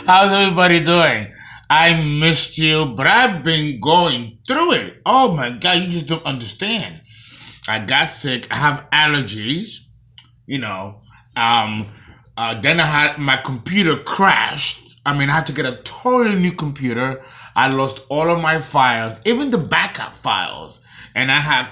How's everybody doing? I missed you, but I've been going through it. Oh my God, you just don't understand. I got sick. I have allergies, you know. Um, then I had my computer crashed. I mean, I had to get a totally new computer. I lost all of my files, even the backup files. And I had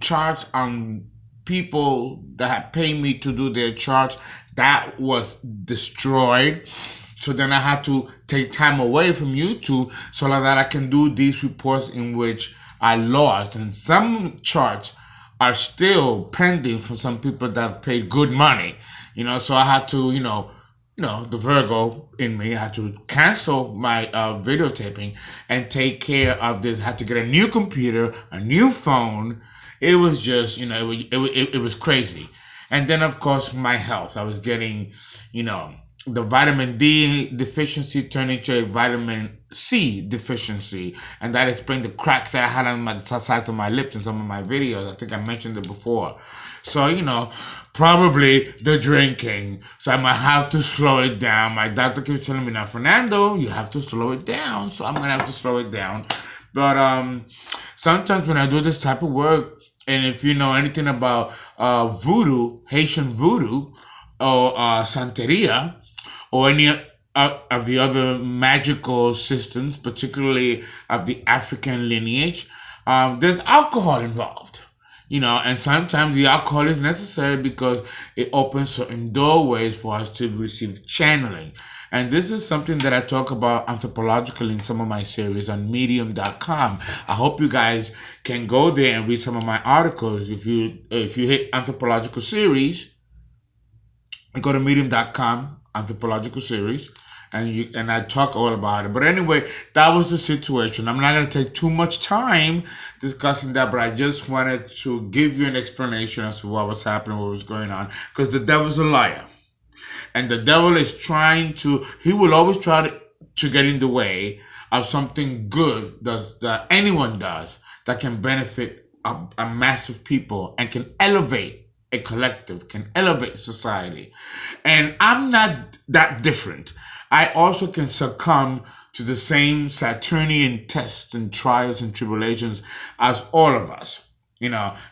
charts on people that had paid me to do their charts. That was destroyed. So then I had to take time away from YouTube so that I can do these reports in which I lost. And some charts are still pending from some people that have paid good money. So I had to, the Virgo in me, I had to cancel my videotaping and take care of this. I had to get a new computer, a new phone. It was just, it was crazy. And then, of course, my health. I was getting, the vitamin D deficiency turned into a vitamin C deficiency. And that explained the cracks that I had on the sides of my lips in some of my videos. I think I mentioned it before. So, probably the drinking. So I might have to slow it down. My doctor keeps telling me, now, Fernando, you have to slow it down. So I'm going to have to slow it down. But sometimes when I do this type of work, and if you know anything about voodoo, Haitian voodoo, or Santeria, or any of the other magical systems, particularly of the African lineage, there's alcohol involved. And sometimes the alcohol is necessary because it opens certain doorways for us to receive channeling. And this is something that I talk about anthropologically in some of my series on medium.com. I hope you guys can go there and read some of my articles. If you hit anthropological series, you go to medium.com, anthropological series, and I talk all about it. But anyway, that was the situation. I'm not going to take too much time discussing that, but I just wanted to give you an explanation as to what was happening, what was going on, because the devil's a liar. And the devil is he will always try to get in the way of something good that anyone does that can benefit a massive people and can elevate a collective, can elevate society. And I'm not that different. I also can succumb to the same Saturnian tests and trials and tribulations as all of us.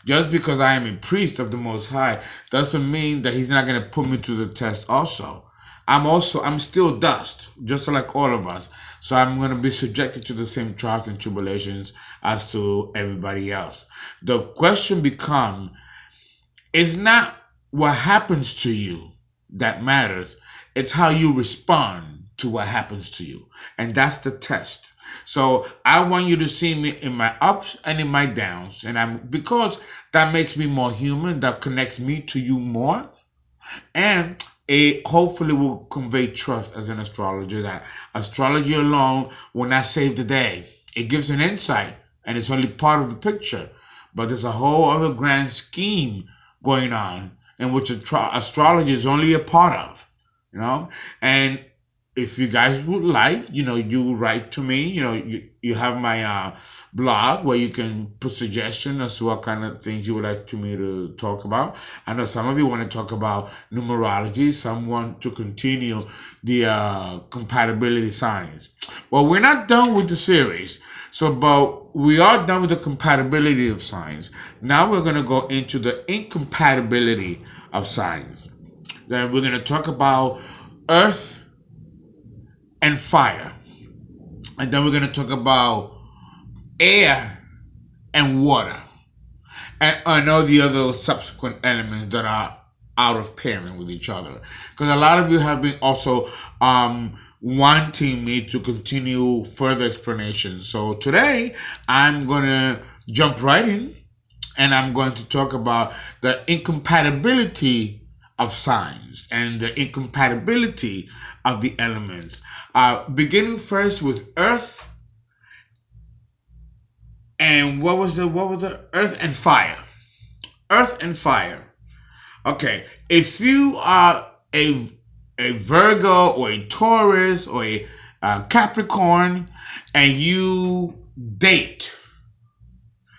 Just because I am a priest of the Most High doesn't mean that he's not going to put me to the test also. I'm still dust, just like all of us. So I'm going to be subjected to the same trials and tribulations as to everybody else. The question becomes, it's not what happens to you that matters. It's how you respond to what happens to you. And that's the test. So I want you to see me in my ups and in my downs. And because that makes me more human, that connects me to you more. And it hopefully will convey trust as an astrologer, that astrology alone will not save the day. It gives an insight, and it's only part of the picture. But there's a whole other grand scheme going on in which astrology is only a part of, And if you guys would like, you write to me, you have my blog where you can put suggestions as to what kind of things you would like me to talk about. I know some of you want to talk about numerology. Some want to continue the compatibility signs. Well, we're not done with the series. But we are done with the compatibility of signs. Now we're going to go into the incompatibility of signs. Then we're going to talk about earth and fire. And then we're going to talk about air and water. And all the other subsequent elements that are out of pairing with each other. Because a lot of you have been also wanting me to continue further explanations. So today I'm going to jump right in, and I'm going to talk about the incompatibility of signs and the incompatibility of the elements. Beginning first with earth and what was the earth and fire. Earth and fire. Okay, if you are a Virgo or a Taurus or a Capricorn and you date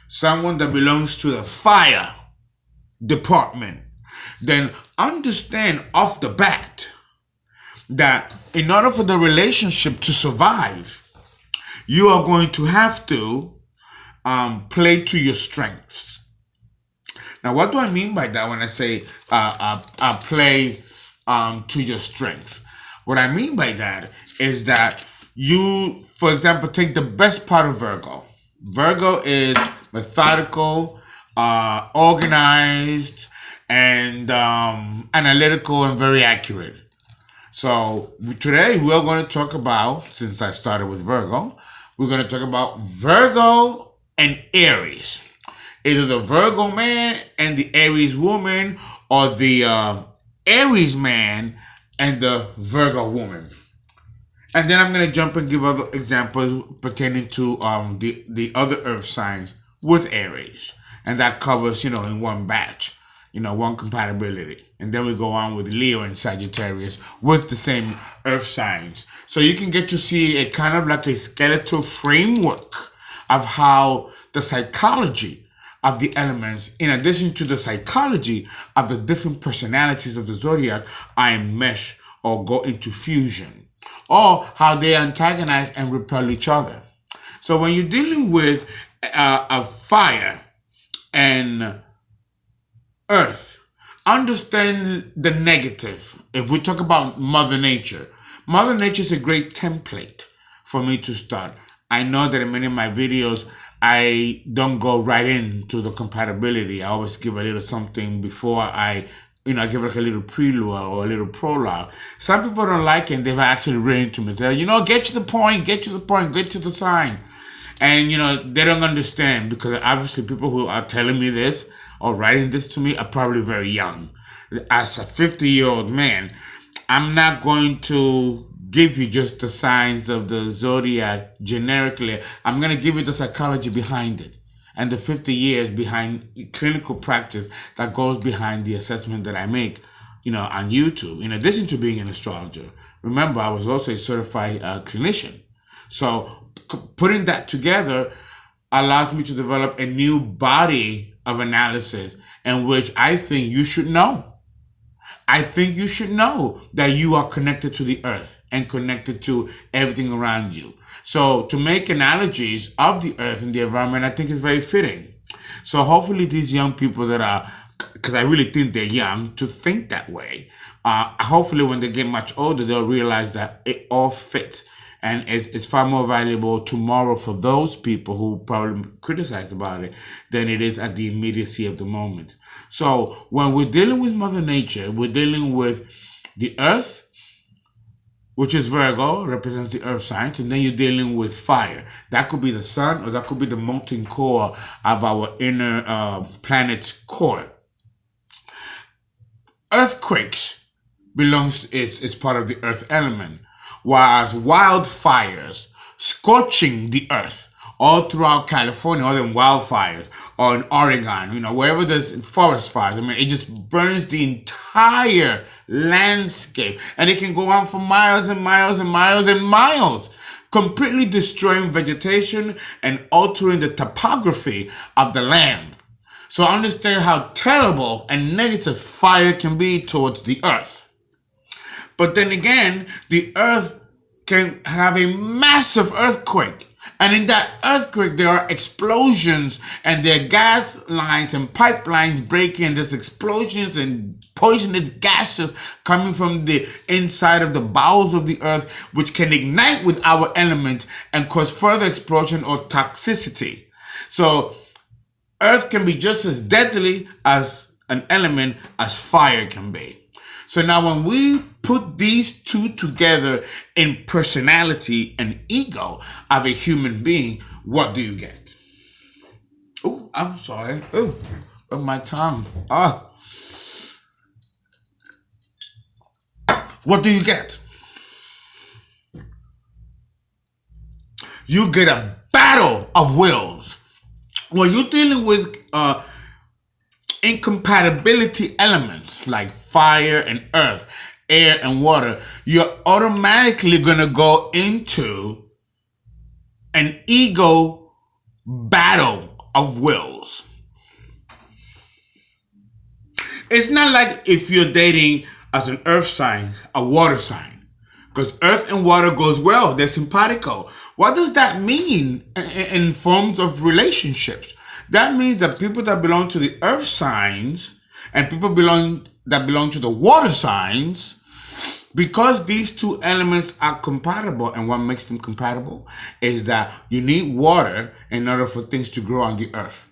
someone that belongs to the fire department, then understand off the bat that in order for the relationship to survive, you are going to have to play to your strengths. Now, what do I mean by that when I say play to your strengths? What I mean by that is that you, for example, take the best part of Virgo. Virgo is methodical, organized, and analytical and very accurate. So today we're going to talk about, since I started with Virgo, we're going to talk about Virgo and Aries. Either the Virgo man and the Aries woman, or the Aries man and the Virgo woman. And then I'm going to jump and give other examples pertaining to the other earth signs with Aries. And that covers, in one batch, one compatibility. And then we go on with Leo and Sagittarius with the same earth signs. So you can get to see a kind of like a skeletal framework of how the psychology of the elements, in addition to the psychology of the different personalities of the zodiac, are enmeshed or go into fusion, or how they antagonize and repel each other. So when you're dealing with a fire and earth, understand the negative. If we talk about Mother Nature is a great template for me to start. I know that in many of my videos, I don't go right into the compatibility. I always give a little something before I give like a little prelude or a little prologue. Some people don't like it, and they've actually written to me. They're, get to the point, get to the sign. And, they don't understand, because obviously people who are telling me this or writing this to me are probably very young. As a 50-year-old man, I'm not going to give you just the signs of the zodiac generically. I'm going to give you the psychology behind it and the 50 years behind clinical practice that goes behind the assessment that I make, on YouTube. In addition to being an astrologer, remember, I was also a certified clinician. So putting that together allows me to develop a new body of analysis in which I think you should know. I think you should know that you are connected to the earth and connected to everything around you. So to make analogies of the earth and the environment, I think is very fitting. So hopefully these young people that are, because I really think they're young to think that way, hopefully when they get much older, they'll realize that it all fits. And it's far more valuable tomorrow for those people who probably criticize about it than it is at the immediacy of the moment. So when we're dealing with Mother Nature, we're dealing with the earth, which is Virgo, represents the earth signs, and then you're dealing with fire. That could be the sun, or that could be the molten core of our inner planet's core. Earthquakes is part of the earth element, whereas wildfires scorching the earth all throughout California, all them wildfires, or in Oregon, wherever there's forest fires, it just burns the entire landscape, and it can go on for miles and miles and miles and miles, completely destroying vegetation and altering the topography of the land. So understand how terrible and negative fire can be towards the earth. But then again, the earth can have a massive earthquake. And in that earthquake, there are explosions, and there are gas lines and pipelines breaking. There's explosions and poisonous gases coming from the inside of the bowels of the earth, which can ignite with our element and cause further explosion or toxicity. So earth can be just as deadly as an element as fire can be. So now when we put these two together in personality and ego of a human being, what do you get? Oh, I'm sorry. Oh, my tongue. What do you get? You get a battle of wills. When you're dealing with incompatibility elements like fire and earth, air and water, you're automatically going to go into an ego battle of wills. It's not like if you're dating as an earth sign, a water sign. Because earth and water goes well. They're simpatico. What does that mean in forms of relationships? That means that people that belong to the earth signs and people that belong to the water signs, because these two elements are compatible, and what makes them compatible is that you need water in order for things to grow on the earth.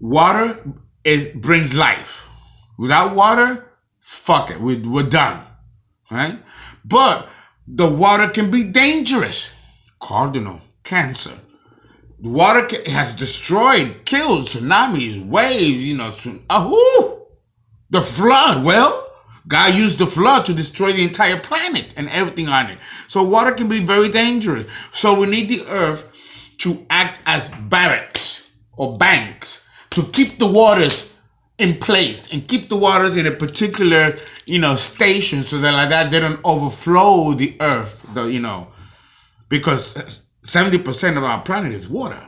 Water brings life. Without water, fuck it, we're done, right? But the water can be dangerous. Cardinal, cancer. The water has destroyed, killed, tsunamis, waves, the flood. Well, God used the flood to destroy the entire planet and everything on it. So water can be very dangerous. So we need the earth to act as barracks or banks to keep the waters in place and keep the waters in a particular, station, so that like that they don't overflow the earth, because 70% of our planet is water.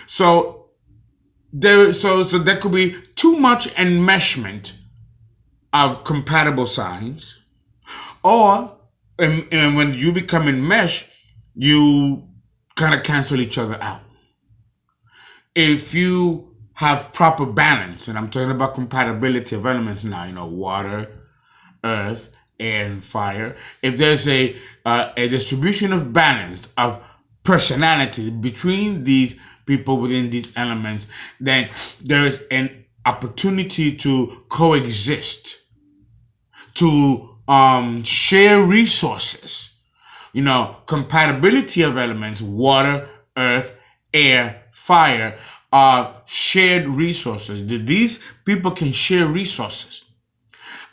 So there could be too much enmeshment of compatible signs, or and when you become enmeshed, you kind of cancel each other out. If you have proper balance, and I'm talking about compatibility of elements now, water, earth, air, and fire. If there's a distribution of balance of personality between these people within these elements, then there is an opportunity to coexist, to share resources. Compatibility of elements, water, earth, air, fire, are shared resources. These people can share resources.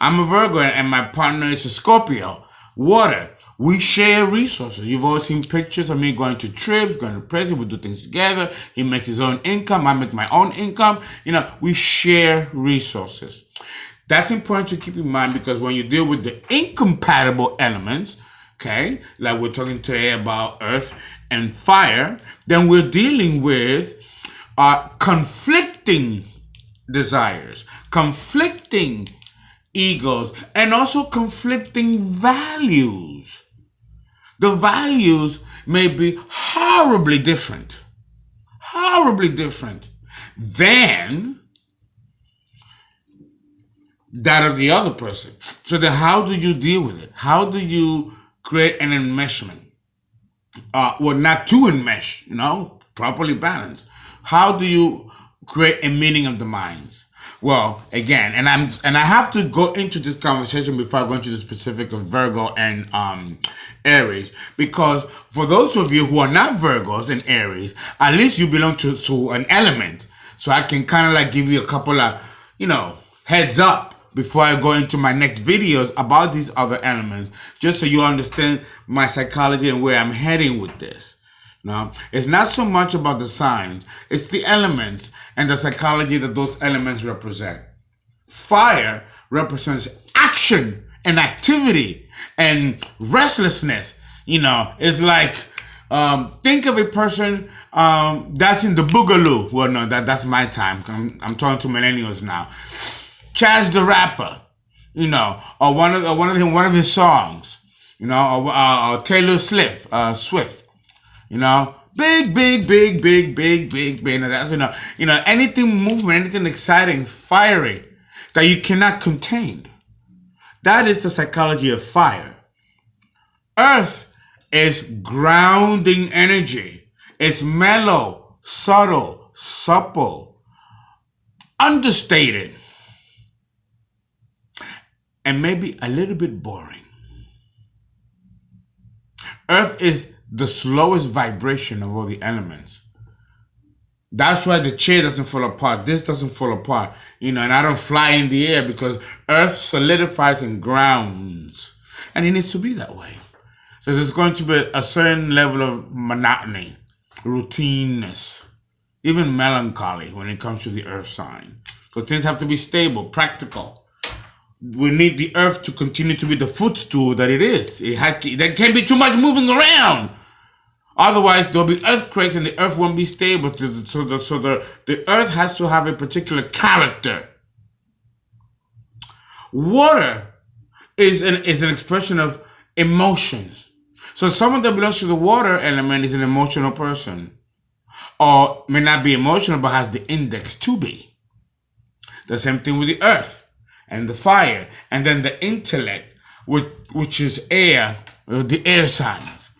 I'm a Virgo and my partner is a Scorpio. Water. We share resources. You've all seen pictures of me going to trips, going to places. We do things together. He makes his own income. I make my own income. We share resources. That's important to keep in mind, because when you deal with the incompatible elements, okay, like we're talking today about earth and fire, then we're dealing with conflicting desires, conflicting egos, and also conflicting values. The values may be horribly different than that of the other person. So then how do you deal with it? How do you create an enmeshment? Not to enmesh, properly balanced. How do you create a meeting of the minds? Well, again, and I have to go into this conversation before I go into the specific of Virgo and Aries, because for those of you who are not Virgos and Aries, at least you belong to an element. So I can kind of like give you a couple of, heads up before I go into my next videos about these other elements, just so you understand my psychology and where I'm heading with this. Now, it's not so much about the signs, it's the elements and the psychology that those elements represent. Fire represents action and activity and restlessness. It's like, think of a person that's in the boogaloo. Well, no, that's my time. I'm talking to millennials now. Chaz the Rapper, or one of his songs, or Taylor Swift. Big, that's, anything movement, anything exciting, fiery, that you cannot contain. That is the psychology of fire. Earth is grounding energy. It's mellow, subtle, supple, understated, and maybe a little bit boring. Earth is the slowest vibration of all the elements. That's why the chair doesn't fall apart. This doesn't fall apart. And I don't fly in the air, because Earth solidifies and grounds. And it needs to be that way. So there's going to be a certain level of monotony, routineness, even melancholy when it comes to the Earth sign. Because things have to be stable, practical. We need the Earth to continue to be the footstool that it is. There can't be too much moving around. Otherwise, there'll be earthquakes and the Earth won't be stable. So the Earth has to have a particular character. Water is an expression of emotions. So someone that belongs to the water element is an emotional person, or may not be emotional but has the index to be. The same thing with the earth and the fire, and then the intellect, which is air, the air signs.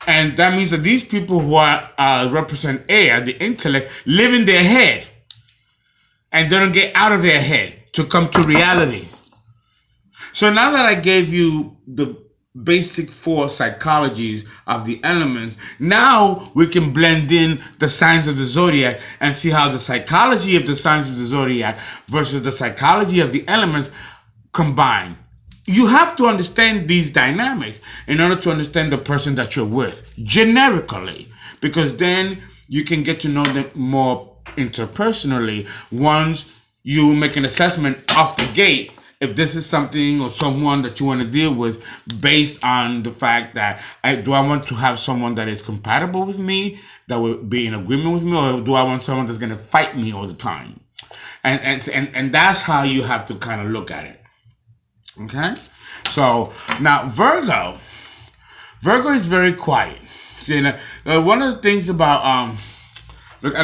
And that means that these people who are represent air, the intellect, live in their head, and they don't get out of their head to come to reality. So now that I gave you the basic 4 psychologies of the elements, now we can blend in the signs of the zodiac and see how the psychology of the signs of the zodiac versus the psychology of the elements combine. You have to understand these dynamics in order to understand the person that you're with, generically, because then you can get to know them more interpersonally once you make an assessment off the gate if this is something or someone that you want to deal with based on the fact that do I want to have someone that is compatible with me, that will be in agreement with me, or do I want someone that's going to fight me all the time? And that's how you have to kind of look at it. Okay? So now Virgo is very quiet. See, one of the things about let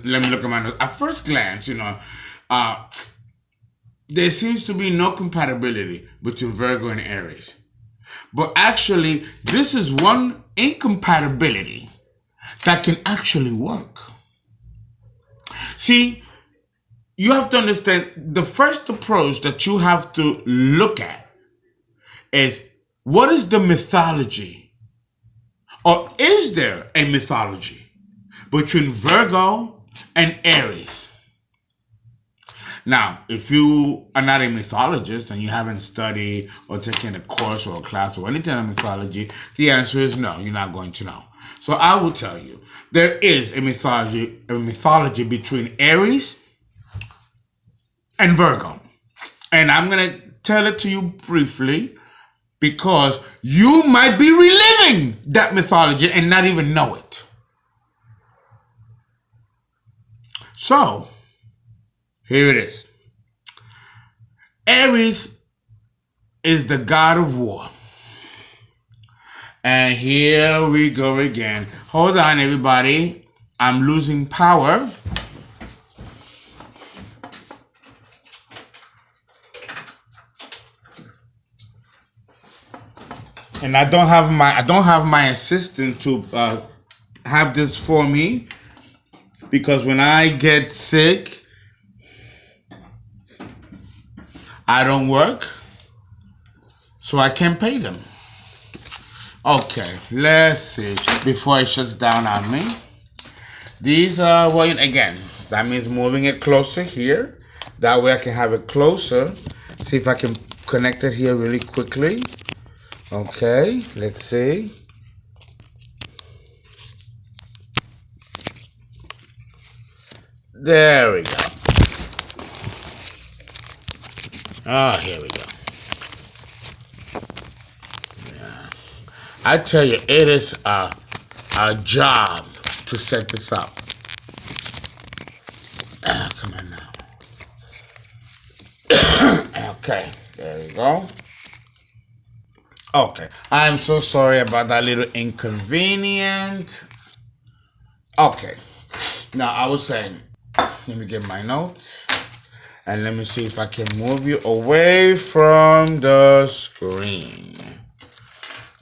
me look at my notes. At first glance, there seems to be no compatibility between Virgo and Aries. But actually, this is one incompatibility that can actually work. See, you have to understand the first approach that you have to look at is, what is the mythology? Or is there a mythology between Virgo and Aries? Now, if you are not a mythologist and you haven't studied or taken a course or a class or anything on mythology, the answer is no, you're not going to know. So I will tell you, there is a mythology between Aries and Virgo. And I'm going to tell it to you briefly because you might be reliving that mythology and not even know it. So, here it is. Aries is the god of war. And here we go again. Hold on, everybody. I'm losing power. And I don't have my assistant to have this for me, because when I get sick, I don't work, so I can't pay them. Okay, let's see. Before it shuts down on me, these are, well, again, that means moving it closer here. That way I can have it closer. See if I can connect it here really quickly. Okay, let's see. There we go. Oh, here we go. Yeah. I tell you, it is a job to set this up. Come on now. Okay, there we go. Okay, I'm so sorry about that little inconvenience. Okay, now I was saying, let me get my notes. And let me see if I can move you away from the screen.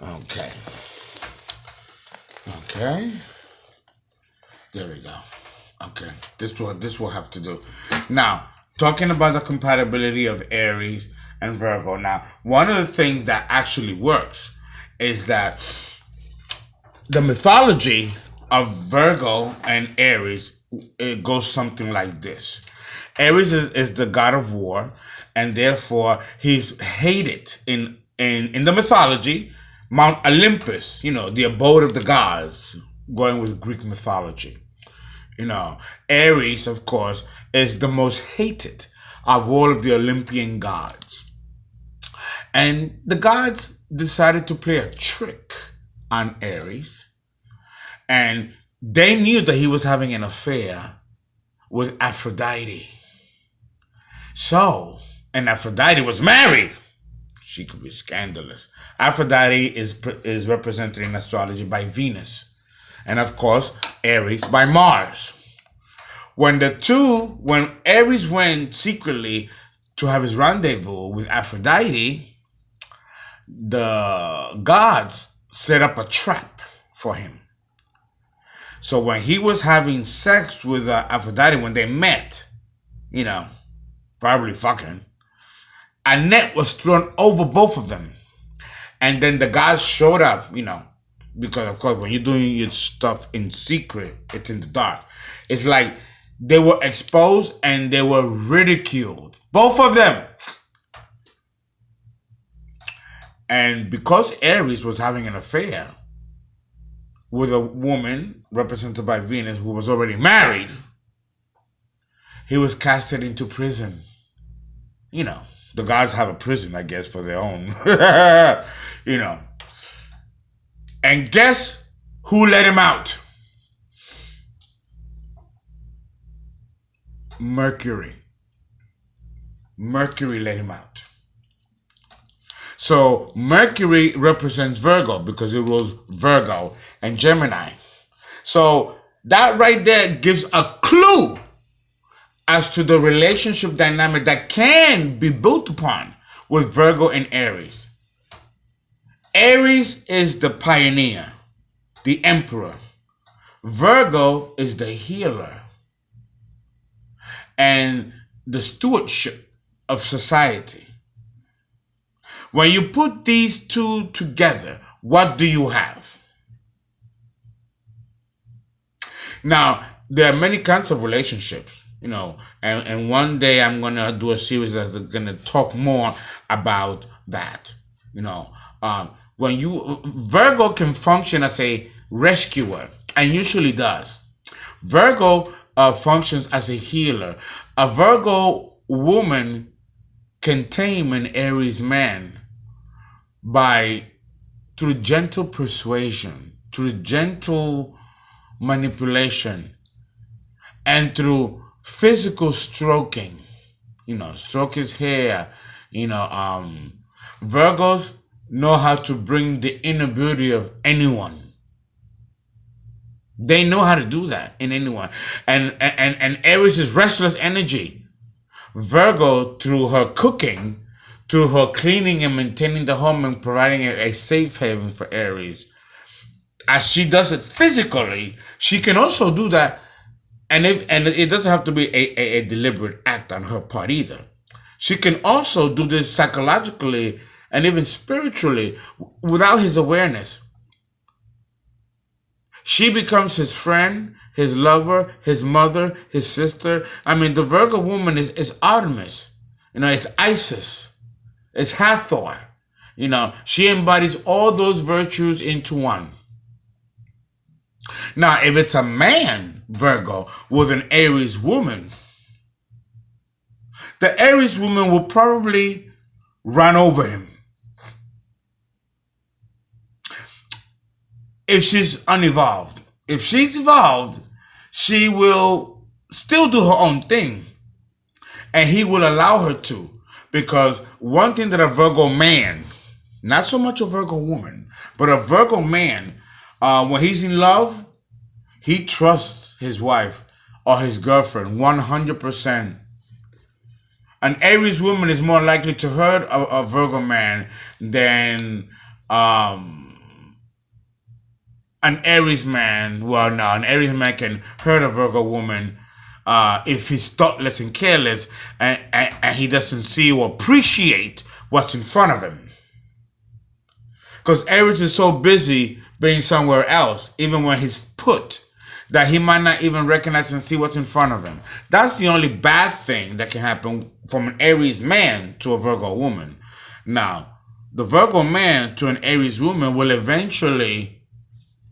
Okay. Okay. There we go. Okay. This will have to do. Now, talking about the compatibility of Aries and Virgo. Now, one of the things that actually works is that the mythology of Virgo and Aries, it goes something like this. Aries is the god of war, and therefore he's hated in the mythology. Mount Olympus, the abode of the gods, going with Greek mythology. Aries, of course, is the most hated of all of the Olympian gods. And the gods decided to play a trick on Aries, and they knew that he was having an affair with Aphrodite. So, and Aphrodite was married, she could be scandalous. Aphrodite is represented in astrology by Venus, and of course Aries by Mars. When Aries went secretly to have his rendezvous with Aphrodite, the gods set up a trap for him. So when he was having sex with Aphrodite, when they met, probably fucking, a net was thrown over both of them. And then the gods showed up, because of course when you're doing your stuff in secret, it's in the dark. It's like they were exposed and they were ridiculed. Both of them. And because Aries was having an affair with a woman represented by Venus who was already married, he was casted into prison. The gods have a prison, I guess, for their own. And guess who let him out? Mercury. Mercury let him out. So Mercury represents Virgo because it rules Virgo and Gemini. So that right there gives a clue as to the relationship dynamic that can be built upon with Virgo and Aries. Aries is the pioneer, the emperor. Virgo is the healer and the stewardship of society. When you put these two together, what do you have? Now, there are many kinds of relationships, and one day I'm going to do a series that's going to talk more about that. Virgo can function as a rescuer, and usually does. Virgo functions as a healer. A Virgo woman can tame an Aries man through gentle persuasion, through gentle manipulation, and through physical stroking. Stroke his hair. Virgos know how to bring the inner beauty of anyone. They know how to do that in anyone. And Aries is restless energy. Virgo, through her cooking, through her cleaning and maintaining the home and providing a safe haven for Aries, as she does it physically, she can also do that. And it doesn't have to be a deliberate act on her part either. She can also do this psychologically and even spiritually without his awareness. She becomes his friend, his lover, his mother, his sister. The Virgo woman is Artemis. It's Isis. It's Hathor. She embodies all those virtues into one. Now, if it's a man, Virgo, with an Aries woman, the Aries woman will probably run over him. If she's unevolved. If she's evolved, she will still do her own thing. And he will allow her to. Because one thing that a Virgo man, not so much a Virgo woman, but a Virgo man, when he's in love, he trusts his wife or his girlfriend 100%. An Aries woman is more likely to hurt a Virgo man than an Aries man. Well, no, an Aries man can hurt a Virgo woman if he's thoughtless and careless and he doesn't see or appreciate what's in front of him. Because Aries is so busy being somewhere else, even when he's put, that he might not even recognize and see what's in front of him. That's the only bad thing that can happen from an Aries man to a Virgo woman. Now, the Virgo man to an Aries woman will eventually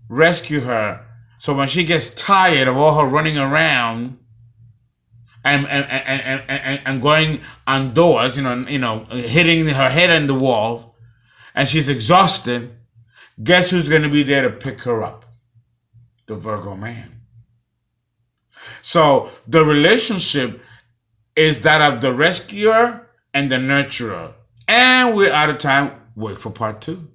rescue her. So when she gets tired of all her running around and going on doors, hitting her head on the wall, and she's exhausted, guess who's going to be there to pick her up? The Virgo man. So the relationship is that of the rescuer and the nurturer. And we're out of time. Wait for part 2.